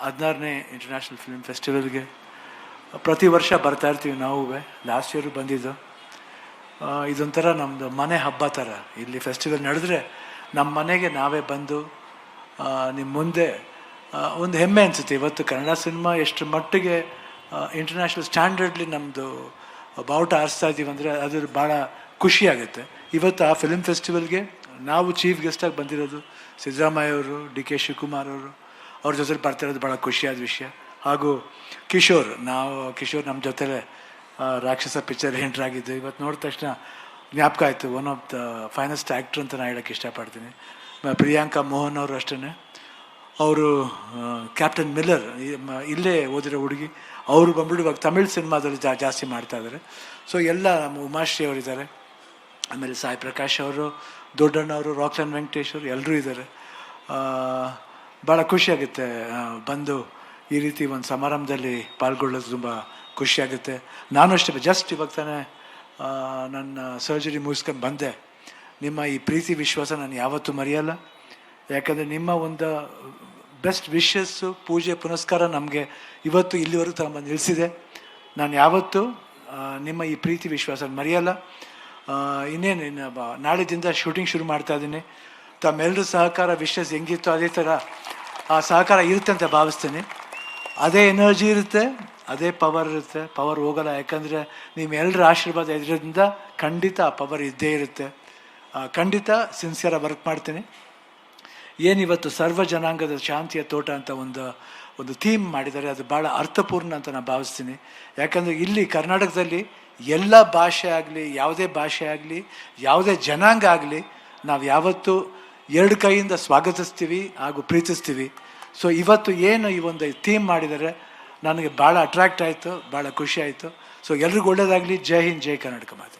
16ನೇ international film ಫೆಸ್ಟಿವಲ್ಗೆ ಪ್ರತಿ ವರ್ಷ ಬರ್ತಾ ಇರ್ತೀವಿ ನಾವು. ಲಾಸ್ಟ್ ಇಯರು ಬಂದಿದ್ದು. ಇದೊಂಥರ ನಮ್ಮದು ಮನೆ ಹಬ್ಬ ಥರ. ಇಲ್ಲಿ ಫೆಸ್ಟಿವಲ್ ನಡೆದ್ರೆ ನಮ್ಮ ಮನೆಗೆ ನಾವೇ ಬಂದು ನಿಮ್ಮ ಮುಂದೆ ಒಂದು ಹೆಮ್ಮೆ ಅನಿಸುತ್ತೆ. ಇವತ್ತು ಕನ್ನಡ ಸಿನಿಮಾ ಎಷ್ಟು ಮಟ್ಟಿಗೆ ಇಂಟರ್ನ್ಯಾಷನಲ್ ಸ್ಟ್ಯಾಂಡರ್ಡ್ಲಿ ನಮ್ಮದು ಬಾವುಟ ಆರಿಸ್ತಾ ಇದ್ದೀವಿ ಅಂದರೆ ಅದು ಭಾಳ ಖುಷಿಯಾಗುತ್ತೆ. ಇವತ್ತು ಆ ಫಿಲ್ಮ್ ಫೆಸ್ಟಿವಲ್ಗೆ ನಾವು ಚೀಫ್ ಗೆಸ್ಟಾಗಿ ಬಂದಿರೋದು ಸಿದ್ದರಾಮಯ್ಯ ಅವರು, ಡಿ ಕೆ ಶಿವಕುಮಾರ್ ಅವರು, ಅವ್ರ ಜೊತೆಲಿ ಬರ್ತಿರೋದು ಭಾಳ ಖುಷಿಯಾದ ವಿಷಯ. ಹಾಗೂ ಕಿಶೋರ್ ನಮ್ಮ ಜೊತೆಲೇ ರಾಕ್ಷಸ ಪಿಕ್ಚರ್ ಎಂಟ್ರಾಗಿದ್ದು. ಇವತ್ತು ನೋಡಿದ ತಕ್ಷಣ ಜ್ಞಾಪಕ ಆಯಿತು, one of the finest actor ಅಂತ ನಾನು ಹೇಳೋಕ್ಕೆ ಇಷ್ಟಪಡ್ತೀನಿ. ಪ್ರಿಯಾಂಕಾ ಮೋಹನ್ ಅವರು ಅಷ್ಟೇ, ಅವರು ಕ್ಯಾಪ್ಟನ್ ಮಿಲ್ಲರ್ ಇಲ್ಲೇ ಓದಿರೋ ಹುಡುಗಿ. ಅವರು ಬಂದ್ಬಿಟ್ಟು ಇವಾಗ ತಮಿಳ್ ಸಿನಿಮಾದಲ್ಲಿ ಜಾಸ್ತಿ ಮಾಡ್ತಾಯಿದ್ದಾರೆ. ಸೊ ಎಲ್ಲ ನಮ್ಮ ಉಮಾಶ್ರೀ ಅವರಿದ್ದಾರೆ, ಆಮೇಲೆ ಸಾಯಿ ಪ್ರಕಾಶ್ ಅವರು, ದೊಡ್ಡಣ್ಣವರು, ರಾಕ್ಲೈನ್ ವೆಂಕಟೇಶ್ ಅವರು ಎಲ್ಲರೂ ಇದ್ದಾರೆ. ಭಾಳ ಖುಷಿಯಾಗುತ್ತೆ ಬಂದು ಈ ರೀತಿ ಒಂದು ಸಮಾರಂಭದಲ್ಲಿ ಪಾಲ್ಗೊಳ್ಳೋದು ತುಂಬ ಖುಷಿಯಾಗುತ್ತೆ. ನಾನು ಅಷ್ಟೇ ಜಸ್ಟ್ ಇವಾಗ ತಾನೇ ನನ್ನ ಸರ್ಜರಿ ಮುಗಿಸ್ಕೊಂಡು ಬಂದೆ. ನಿಮ್ಮ ಈ ಪ್ರೀತಿ ವಿಶ್ವಾಸ ನಾನು ಯಾವತ್ತೂ ಮರೆಯಲ್ಲ. ಯಾಕಂದರೆ ನಿಮ್ಮ ಒಂದು ಬೆಸ್ಟ್ ವಿಶಸ್ಸು, ಪೂಜೆ ಪುನಸ್ಕಾರ ನಮಗೆ ಇವತ್ತು ಇಲ್ಲಿವರೆಗೂ ತಗೊಂಬಂದು ನಿಲ್ಲಿಸಿದೆ. ನಾನು ಯಾವತ್ತೂ ನಿಮ್ಮ ಈ ಪ್ರೀತಿ ವಿಶ್ವಾಸ ಮರೆಯಲ್ಲ. ಇನ್ನೇನು ನಾಳಿದಿಂದ ಶೂಟಿಂಗ್ ಶುರು ಮಾಡ್ತಾಯಿದ್ದೀನಿ. ತಮ್ಮೆಲ್ಲರೂ ಸಹಕಾರ ವಿಶ್ವಾಸ ಹೆಂಗಿತ್ತು ಅದೇ ಥರ ಆ ಸಹಕಾರ ಇರುತ್ತೆ ಅಂತ ಭಾವಿಸ್ತೀನಿ. ಅದೇ ಎನರ್ಜಿ ಇರುತ್ತೆ, ಅದೇ ಪವರ್ ಇರುತ್ತೆ. ಪವರ್ ಹೋಗಲ್ಲ, ಯಾಕಂದರೆ ನಿಮ್ಮೆಲ್ಲರ ಆಶೀರ್ವಾದ ಇದರಿಂದ ಖಂಡಿತ ಆ ಪವರ್ ಇದ್ದೇ ಇರುತ್ತೆ. ಖಂಡಿತ ಸಿನ್ಸಿಯರಾಗಿ ವರ್ಕ್ ಮಾಡ್ತೀನಿ. ಏನಿವತ್ತು ಸರ್ವ ಜನಾಂಗದ ಶಾಂತಿಯ ತೋಟ ಅಂತ ಒಂದು ಥೀಮ್ ಮಾಡಿದ್ದಾರೆ, ಅದು ಭಾಳ ಅರ್ಥಪೂರ್ಣ ಅಂತ ನಾನು ಭಾವಿಸ್ತೀನಿ. ಯಾಕಂದರೆ ಇಲ್ಲಿ ಕರ್ನಾಟಕದಲ್ಲಿ ಎಲ್ಲ ಭಾಷೆ ಆಗಲಿ, ಯಾವುದೇ ಭಾಷೆ ಆಗಲಿ, ಯಾವುದೇ ಜನಾಂಗ ಆಗಲಿ, ನಾವು ಯಾವತ್ತೂ ಎರಡು ಕೈಯಿಂದ ಸ್ವಾಗತಿಸ್ತೀವಿ ಹಾಗೂ ಪ್ರೀತಿಸ್ತೀವಿ. ಸೊ ಇವತ್ತು ಏನು ಈ ಒಂದು ಥೀಮ್ ಮಾಡಿದ್ದಾರೆ ನನಗೆ ಭಾಳ ಅಟ್ರ್ಯಾಕ್ಟ್ ಆಯಿತು, ಭಾಳ ಖುಷಿ ಆಯಿತು. ಸೊ ಎಲ್ರಿಗೂ ಒಳ್ಳೆಯದಾಗಲಿ. ಜೈ ಹಿಂದ್, ಜೈ ಕರ್ನಾಟಕ ಮಾತೆ.